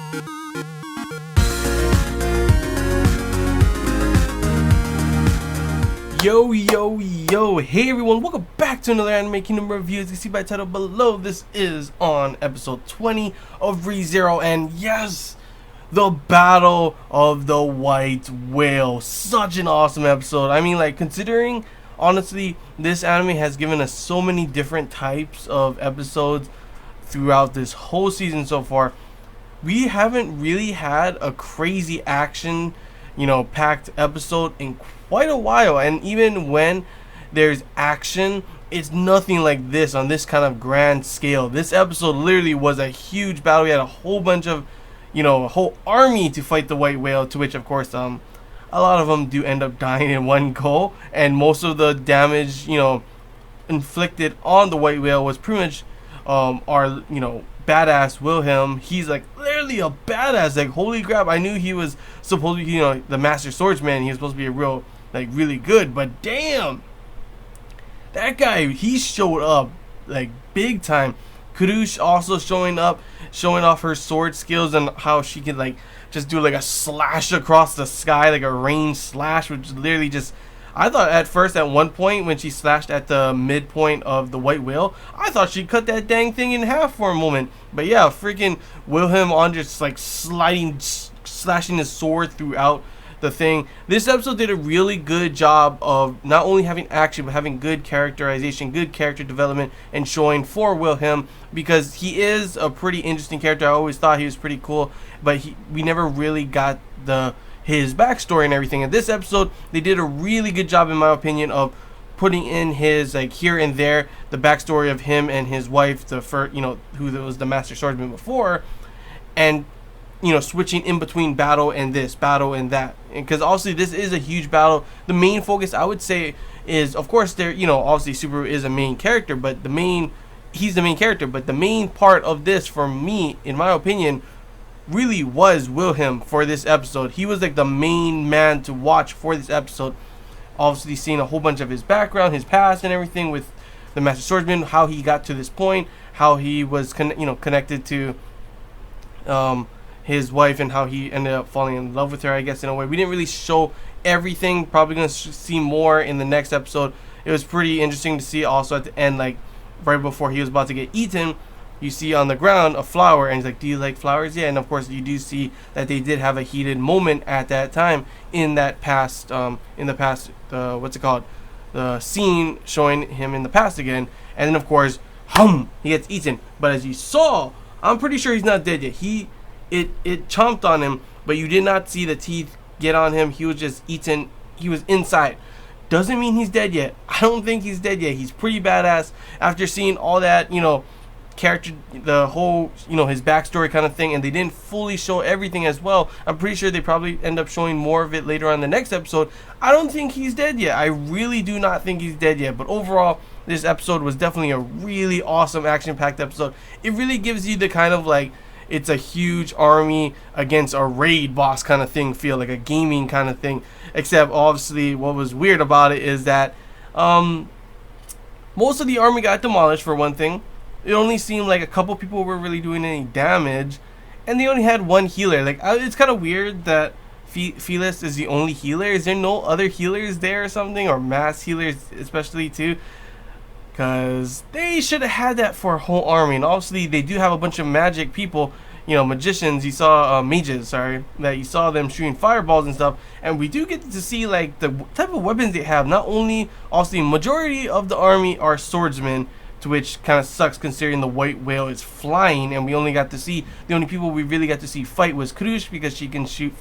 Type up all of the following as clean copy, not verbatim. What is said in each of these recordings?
Yo, yo, yo, hey everyone, welcome back to another Anime Kingdom review. As you can see by the title below, this is on episode 20 of ReZero, and yes, the Battle of the White Whale. Such an awesome episode. I mean, like, considering, honestly, this anime has given us so many different types of episodes throughout this whole season so far, we haven't really had a crazy action, packed episode in quite a while. And even when there's action, it's nothing like this on this kind of grand scale. This episode literally was a huge battle. We had a whole bunch of, a whole army to fight the white whale, to which of course a lot of them do end up dying in one go, and most of the damage inflicted on the white whale was pretty much our badass Wilhelm. He's like literally a badass. Like, holy crap, I knew he was supposed to be the master swordsman. He was supposed to be a real, like, really good, but damn, that guy, he showed up like big time. Kurush also showing off her sword skills and how she can like just do like a slash across the sky, like a ranged slash, which literally just, I thought at first at one point when she slashed at the midpoint of the white whale, I thought she cut that dang thing in half for a moment. But yeah, freaking Wilhelm on just like slashing his sword throughout the thing. This episode did a really good job of not only having action, but having good characterization, good character development, and showing for Wilhelm, because he is a pretty interesting character. I always thought he was pretty cool, but we never really got his backstory and everything. In this episode, they did a really good job, in my opinion, of putting in his, like, here and there, the backstory of him and his wife, the first, who was the master swordsman before, and switching in between battle and this battle and that, because obviously this is a huge battle. The main focus, I would say, is of course there, obviously Subaru is a main character, but he's the main character, but the main part of this, for me, in my opinion, really was Wilhelm for this episode. He was like the main man to watch for this episode. Obviously seeing a whole bunch of his background, his past and everything with the master swordsman, how he got to this point, how he was connected to his wife, and how he ended up falling in love with her, I guess, in a way. We didn't really show everything. Probably going to see more in the next episode. It was pretty interesting to see also at the end, like right before he was about to get eaten, you see on the ground a flower, and he's like, do you like flowers? Yeah. And of course you do see that they did have a heated moment at that time in that past, what's it called, the scene showing him in the past again. And then of course, he gets eaten. But as you saw, I'm pretty sure he's not dead yet. It chomped on him, but you did not see the teeth get on him. He was just eaten. He was inside. Doesn't mean he's dead yet. I don't think he's dead yet. He's pretty badass after seeing all that, character, the whole, his backstory kind of thing, and they didn't fully show everything as well. I'm pretty sure they probably end up showing more of it later on in the next episode. I don't think he's dead yet. I really do not think he's dead yet. But overall, this episode was definitely a really awesome action-packed episode. It really gives you the kind of like, it's a huge army against a raid boss kind of thing feel, like a gaming kind of thing. Except obviously what was weird about it is that most of the army got demolished, for one thing. It only seemed like a couple people were really doing any damage, and they only had one healer. Like, it's kind of weird that Felis is the only healer. Is there no other healers there or something, or mass healers especially too? Because they should have had that for a whole army. And obviously they do have a bunch of magic people, magicians. You saw mages, that you saw them shooting fireballs and stuff. And we do get to see like the type of weapons they have. Not only, obviously, majority of the army are swordsmen, to which kind of sucks considering the white whale is flying, and we only got to see, the only people we really got to see fight was Kurush, because she can shoot,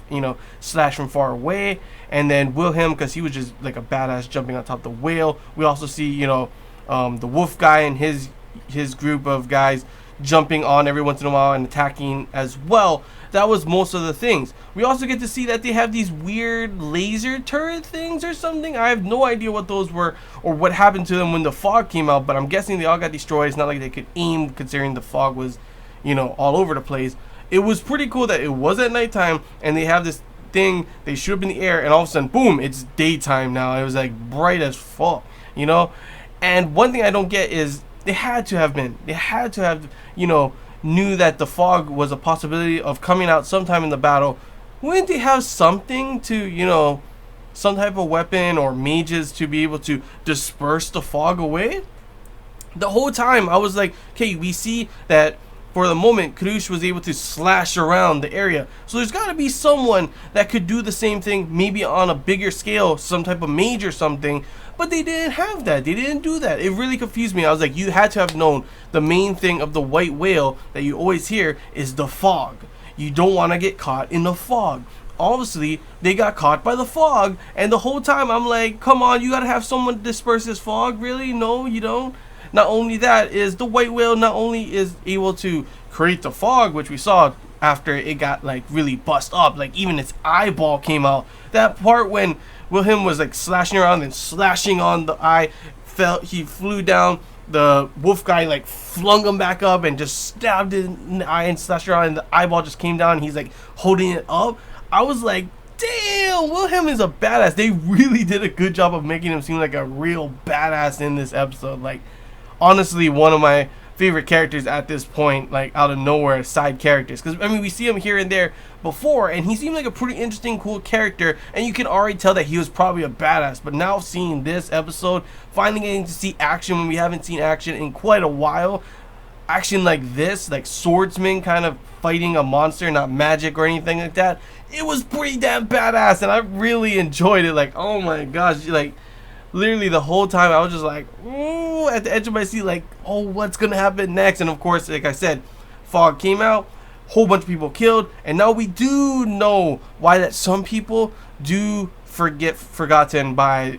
slash from far away, and then Wilhelm, because he was just like a badass jumping on top of the whale. We also see, the wolf guy and his group of guys jumping on every once in a while and attacking as well. That was most of the things. We also get to see that they have these weird laser turret things or something. I have no idea what those were or what happened to them when the fog came out, but I'm guessing they all got destroyed. It's not like they could aim considering the fog was, all over the place. It was pretty cool that it was at nighttime and they have this thing, they shoot up in the air, and all of a sudden, boom, it's daytime now. It was like bright as fuck, And one thing I don't get is they had to have, knew that the fog was a possibility of coming out sometime in the battle, wouldn't they have something to, some type of weapon or mages to be able to disperse the fog away? The whole time I was like, okay, we see that for the moment Kurush was able to slash around the area, so there's got to be someone that could do the same thing, maybe on a bigger scale, some type of mage or something. But they didn't have that. They didn't do that. It really confused me. I was like, you had to have known the main thing of the white whale that you always hear is the fog. You don't want to get caught in the fog. Obviously, they got caught by the fog, and the whole time I'm like, come on, you gotta have someone to disperse this fog. Really? No, you don't. Not only that, is the white whale not only is able to create the fog, which we saw after it got like really bust up, like even its eyeball came out. That part when Wilhelm was like slashing around and slashing on the eye, he flew down. The wolf guy like flung him back up and just stabbed it in the eye and slashed around, and the eyeball just came down, and he's like holding it up. I was like, damn, Wilhelm is a badass. They really did a good job of making him seem like a real badass in this episode. Like, honestly, one of my favorite characters at this point, like out of nowhere, side characters. Because, I mean, we see him here and there before, and he seemed like a pretty interesting, cool character, and you can already tell that he was probably a badass. But now seeing this episode, finally getting to see action when we haven't seen action in quite a while, action like this, like swordsman kind of fighting a monster, not magic or anything like that, it was pretty damn badass, and I really enjoyed it. Like, oh my gosh, like literally the whole time I was just like, ooh, at the edge of my seat, like, oh, what's gonna happen next? And of course, like I said, fog came out, whole bunch of people killed, and now we do know why that some people do forgotten by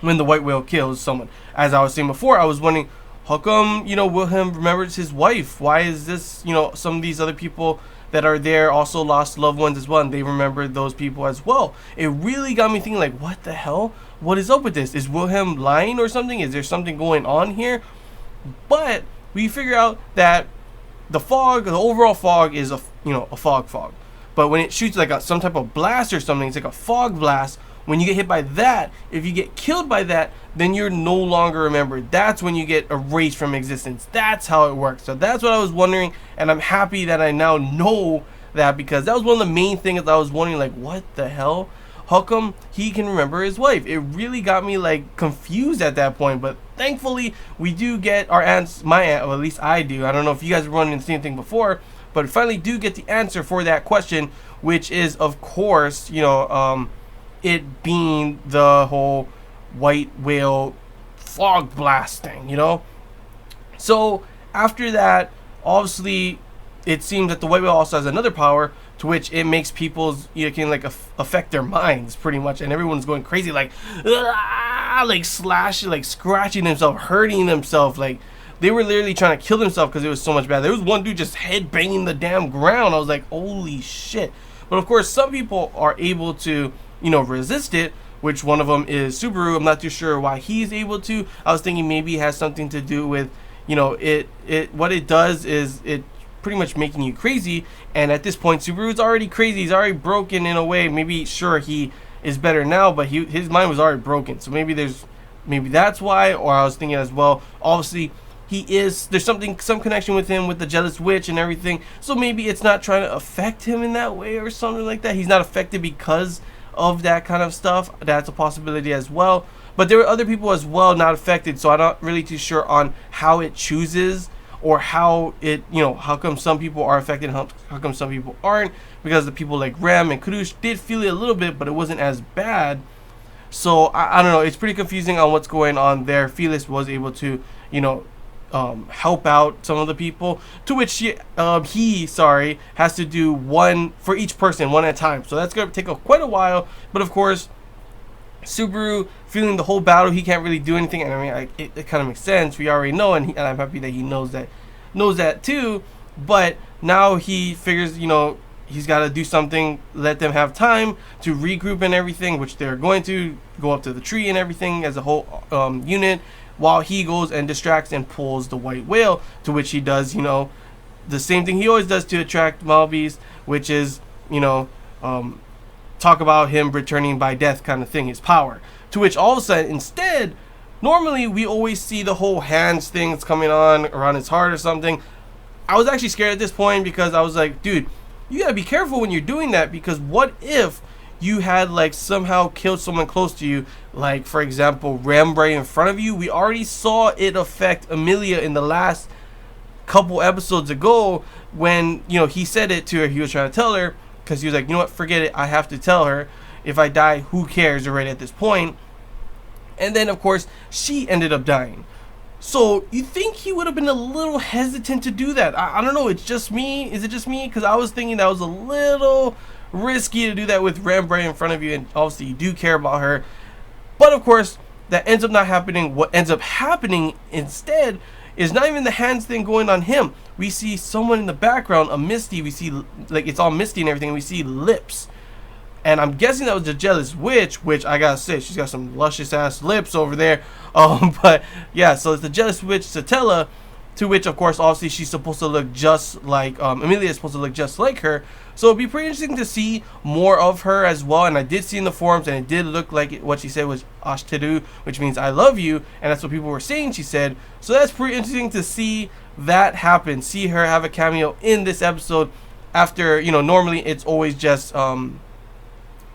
when the white whale kills someone. As I was saying before, I was wondering, how come, Wilhelm remembers his wife? Why is this, some of these other people that are there also lost loved ones as well, and they remembered those people as well? It really got me thinking, like, what the hell? What is up with this? Is Wilhelm lying or something? Is there something going on here? But we figure out that the fog, the overall fog is a fog. But when it shoots like some type of blast or something, it's like a fog blast. When you get hit by that, if you get killed by that, then you're no longer remembered. That's when you get erased from existence. That's how it works. So that's what I was wondering, and I'm happy that I now know that, because that was one of the main things that I was wondering, like, what the hell? How come he can remember his wife? It really got me like confused at that point. But thankfully, we do get our answer. Well, at least I do. I don't know if you guys were wondering the same thing before, but finally do get the answer for that question, which is, of course, it being the whole white whale fog blast thing, So after that, obviously, it seems that the white whale also has another power, to which it makes people's, can like affect their minds pretty much, and everyone's going crazy, like slashing, like scratching themselves, hurting themselves, like they were literally trying to kill themselves because it was so much bad. There was one dude just head banging the damn ground. I was like, holy shit. But of course, some people are able to, resist it, which one of them is Subaru. I'm not too sure why he's able to. I was thinking maybe it has something to do with, what it does is it pretty much making you crazy, and at this point Subaru's already crazy. He's already broken in a way. Maybe sure he is better now, but his mind was already broken. So maybe that's why. Or I was thinking as well, obviously there's some connection with him with the jealous witch and everything, so maybe it's not trying to affect him in that way or something like that. He's not affected because of that kind of stuff. That's a possibility as well. But there were other people as well not affected, so I'm not really too sure on how it chooses, or how it, how come some people are affected, how come some people aren't, because the people like Rem and Kurush did feel it a little bit, but it wasn't as bad. So I don't know, it's pretty confusing on what's going on there. Felix was able to, help out some of the people, to which he has to do one for each person, one at a time. So that's going to take quite a while. But of course, Subaru feeling the whole battle, he can't really do anything, and I mean, it kind of makes sense. We already know, and I'm happy that he knows that too. But now he figures, he's got to do something, let them have time to regroup and everything, which they're going to go up to the tree and everything as a whole unit, while he goes and distracts and pulls the white whale, to which he does, the same thing he always does to attract Malbeast, which is, talk about him returning by death kind of thing, his power. To which all of a sudden, instead, normally we always see the whole hands thing that's coming on around his heart or something. I was actually scared at this point because I was like, dude, you gotta be careful when you're doing that, because what if you had like somehow killed someone close to you, like for example Rem right in front of you. We already saw it affect Amelia in the last couple episodes ago when, you know, he said it to her. He was trying to tell her because he was like, you know what, forget it, I have to tell her. If I die, who cares already at this point? And then of course she ended up dying. So you think he would have been a little hesitant to do that? I don't know. It's just me. Is it just me? Because I was thinking that was a little risky to do that with Rembrandt in front of you, and obviously you do care about her. But of course, that ends up not happening. What ends up happening instead is not even the hands thing going on him. We see someone in the background, a Misty. We see like it's all misty and everything. And we see lips. And I'm guessing that was the jealous witch, which I gotta say, she's got some luscious ass lips over there. But yeah, so it's the jealous witch Satella, to which of course obviously she's supposed to look just like Amelia is supposed to look just like her. So it'd be pretty interesting to see more of her as well. And I did see in the forums, and it did look like what she said was Ashteru, which means I love you, and that's what people were saying she said. So that's pretty interesting to see that happen. See her have a cameo in this episode after, you know, normally it's always just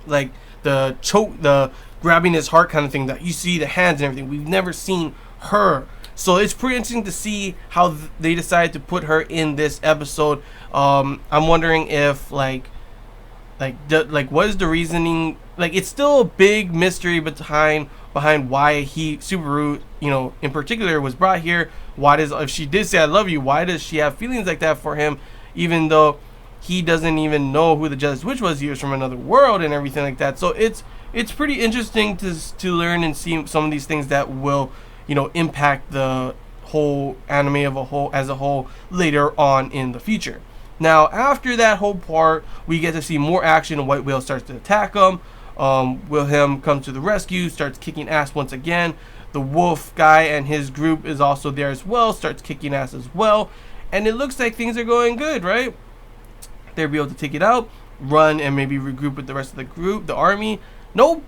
like the choke, the grabbing his heart kind of thing that you see, the hands and everything. We've never seen her, so it's pretty interesting to see how they decided to put her in this episode. I'm wondering if like what is the reasoning? Like, it's still a big mystery behind why Subaru, you know, in particular was brought here. Why does, if she did say I love you, why does she have feelings like that for him, even though he doesn't even know who the jealous witch was? He was from another world and everything like that. So it's pretty interesting to learn and see some of these things that will, you know, impact the whole anime as a whole later on in the future. Now, after that whole part, we get to see more action, and White Whale starts to attack them. Wilhelm comes to the rescue, starts kicking ass once again. The wolf guy and his group is also there as well, starts kicking ass as well. And it looks like things are going good, right? They'll be able to take it out, run, and maybe regroup with the rest of the group, the army. Nope.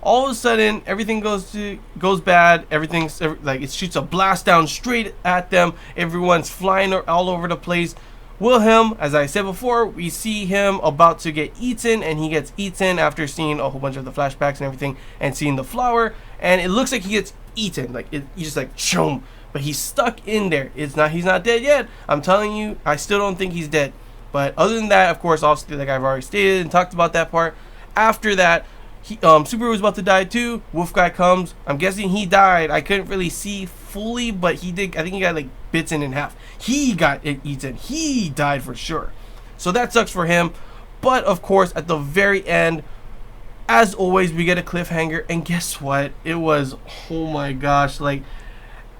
All of a sudden, everything goes bad. Everything's like, it shoots a blast down straight at them. Everyone's flying all over the place. Wilhelm, as I said before, we see him about to get eaten, and he gets eaten after seeing a whole bunch of the flashbacks and everything, and seeing the flower. And it looks like he gets eaten, like he's just like choom, but he's stuck in there. He's not dead yet. I'm telling you, I still don't think he's dead. But other than that, of course, obviously, like I've already stated and talked about that part. After that, Subaru was about to die too. Wolf guy comes. I'm guessing he died. I couldn't really see fully, but he did. I think he got like bitten in half. He got it eaten. He died for sure. So that sucks for him. But of course, at the very end, as always, we get a cliffhanger. And guess what? It was, oh my gosh, like,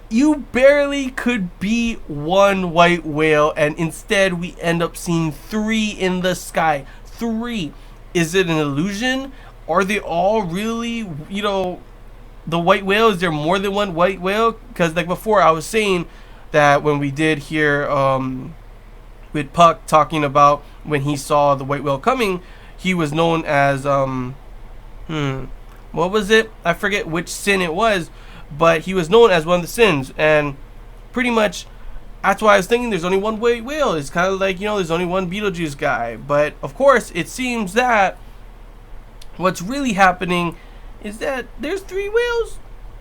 you barely could beat one white whale, and instead we end up seeing 3 in the sky. 3. Is it an illusion? Are they all really, you know, the white whale? Is there more than one white whale? Because like before, I was saying that when we did hear with Puck talking about when he saw the white whale coming, he was known as what was it? I forget which sin it was, but he was known as one of the sins. And pretty much that's why I was thinking there's only one white whale. It's kind of like, you know, there's only one Beetlejuice guy. But of course, it seems that what's really happening is that there's 3 whales.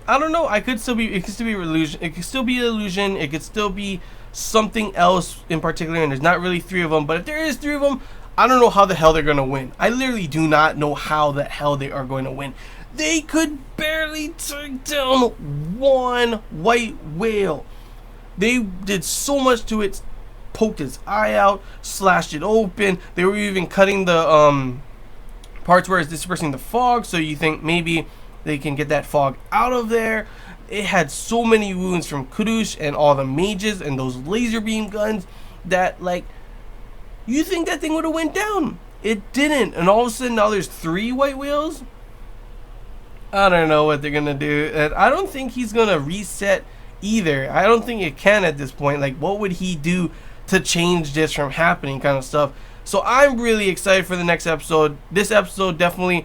I don't know. It could still be illusion. It could still be an illusion. It could still be something else in particular, and there's not really 3 of them. But if there is 3 of them, I don't know how the hell they're gonna win. I literally do not know how the hell they are going to win. They could barely take down one white whale. They did so much to it. Poked its eye out, slashed it open. They were even cutting the parts where it's dispersing the fog, so you think maybe they can get that fog out of there. It had so many wounds from Kudush and all the mages and those laser beam guns that, like, you think that thing would have went down. It didn't. And all of a sudden now there's 3 white whales. I don't know what they're gonna do. And I don't think he's gonna reset either. I don't think it can at this point. Like, what would he do to change this from happening, kind of stuff. So I'm really excited for the next episode. This episode definitely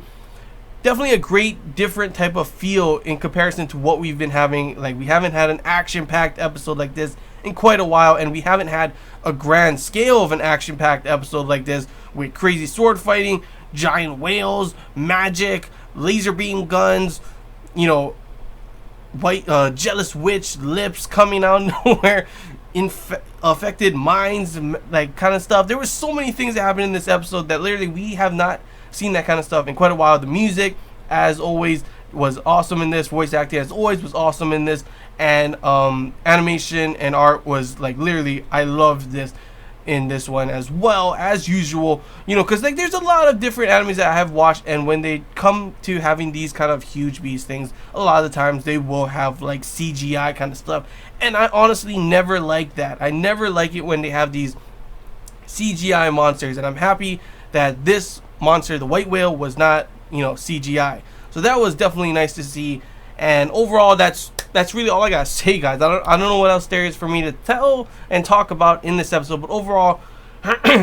a great different type of feel in comparison to what we've been having. Like, we haven't had an action-packed episode like this in quite a while, and we haven't had a grand scale of an action-packed episode like this with crazy sword fighting, giant whales, magic, laser beam guns, you know, white jealous witch lips coming out of nowhere, affected minds, like kind of stuff. There were so many things that happened in this episode that literally we have not seen that kind of stuff in quite a while. The music, as always, was awesome in this. Voice acting, as always, was awesome in this. And animation and art was like literally, I loved this in this one as well, as usual, you know, because like there's a lot of different animes that I have watched, and when they come to having these kind of huge beast things, a lot of the times they will have like CGI kind of stuff, and I honestly never like that. I never like it when they have these CGI monsters, and I'm happy that this monster, the white whale, was not, you know, CGI. So that was definitely nice to see. And overall, that's really all I gotta say, guys. I don't know what else there is for me to tell and talk about in this episode, but overall,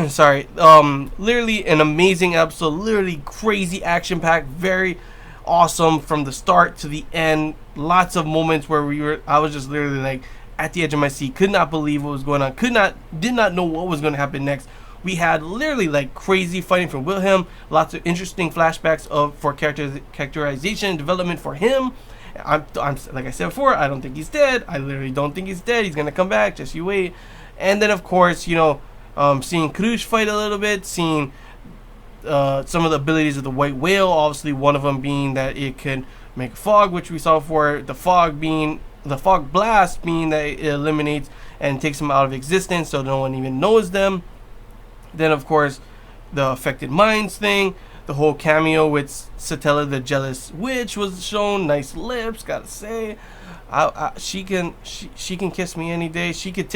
sorry, literally an amazing episode, literally crazy action packed, very awesome from the start to the end. Lots of moments where I was just literally like at the edge of my seat, could not believe what was going on, did not know what was going to happen next. We had literally like crazy fighting from Wilhelm, lots of interesting flashbacks for characterization and development for him. I'm like I said before, I don't think he's dead. I literally don't think he's dead. He's gonna come back. Just you wait. And then of course, you know, seeing Krush fight a little bit, seeing some of the abilities of the white whale. Obviously, one of them being that it can make fog, which we saw before. The fog blast being that it eliminates and takes them out of existence, so no one even knows them. Then of course, the affected minds thing. The whole cameo with Satella the jealous witch was shown. Nice lips, gotta say. She can kiss me any day. She could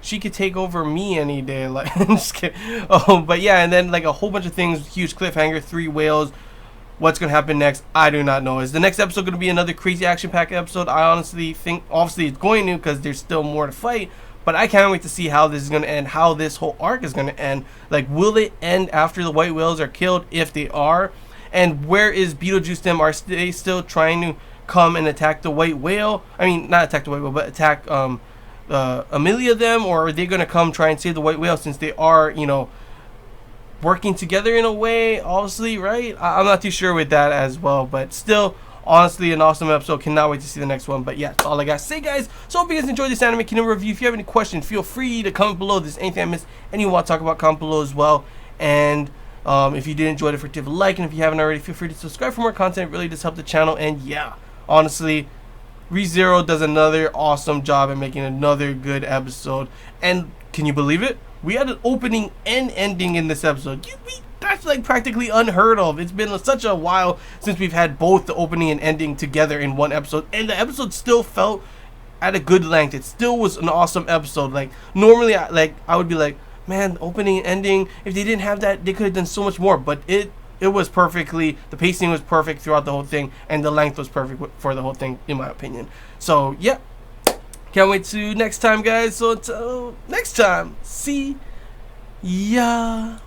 she could take over me any day. Like, I'm just kidding. Oh, but yeah, and then like a whole bunch of things. Huge cliffhanger. 3 whales. What's gonna happen next? I do not know. Is the next episode gonna be another crazy action-packed episode? I honestly think, obviously, it's going to, because there's still more to fight. But I can't wait to see how this is going to end, how this whole arc is going to end. Like, will it end after the white whales are killed? If they are. And where is Beetlejuice them? Are they still trying to come and attack the white whale? I mean, not attack the white whale, but attack Amelia them? Or are they going to come try and save the white whale, since they are, you know, working together in a way, obviously, right? I'm not too sure with that as well. But still, honestly, an awesome episode. Cannot wait to see the next one. But yeah, that's all I gotta say, guys. So hope you guys enjoyed this Anime Kingdom review. If you have any questions, feel free to comment below. If there's anything I missed and you want to talk about, comment below as well. And if you did enjoy it, give a like. And if you haven't already, feel free to subscribe for more content. It really does help the channel. And yeah, honestly, ReZero does another awesome job at making another good episode. And can you believe it? We had an opening and ending in this episode. That's like practically unheard of. It's been such a while since we've had both the opening and ending together in one episode, and the episode still felt at a good length. It still was an awesome episode. Like, normally I would be like, man, opening and ending, if they didn't have that, they could have done so much more. But it was perfectly, the pacing was perfect throughout the whole thing, and the length was perfect for the whole thing, in my opinion. So yeah, can't wait to next time, guys. So until next time, see ya.